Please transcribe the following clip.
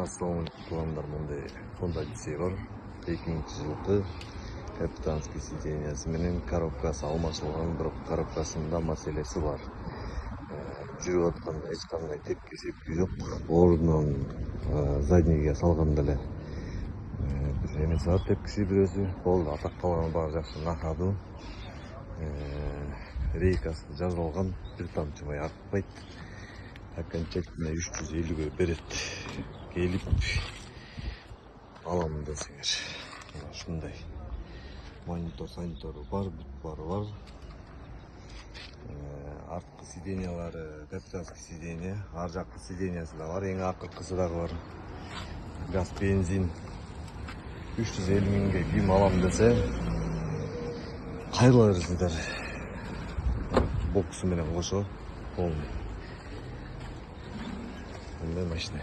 Ассалаумалейкум, мындай Honda Odyssey бар. 2000-жылкы капитанский сидениясы менен коробкасы алмашылган, бирок коробкасында маселеси бар. Жүрүп атканда эч кандай тепки жок. Ордунан заднийге салганда эле бир эмеси бар, тепкиси бирөөсү. Болду, атакталган баары жакшы нахады. Рейкасы жазылган, бир тамчы май акпайт. Окончательно 350-ге берет. Келип аламын десеңер. Ушундай монитору бар, бутбары бар. Арткы сидениялары капитанский сидения, ар жаккы сидениясы да бар, эң акыркысы дагы бар. Газ, бензин 350 миңге ким алам десе кайрыла бересиңер. Боксу менен кошо полный. Мындай машина.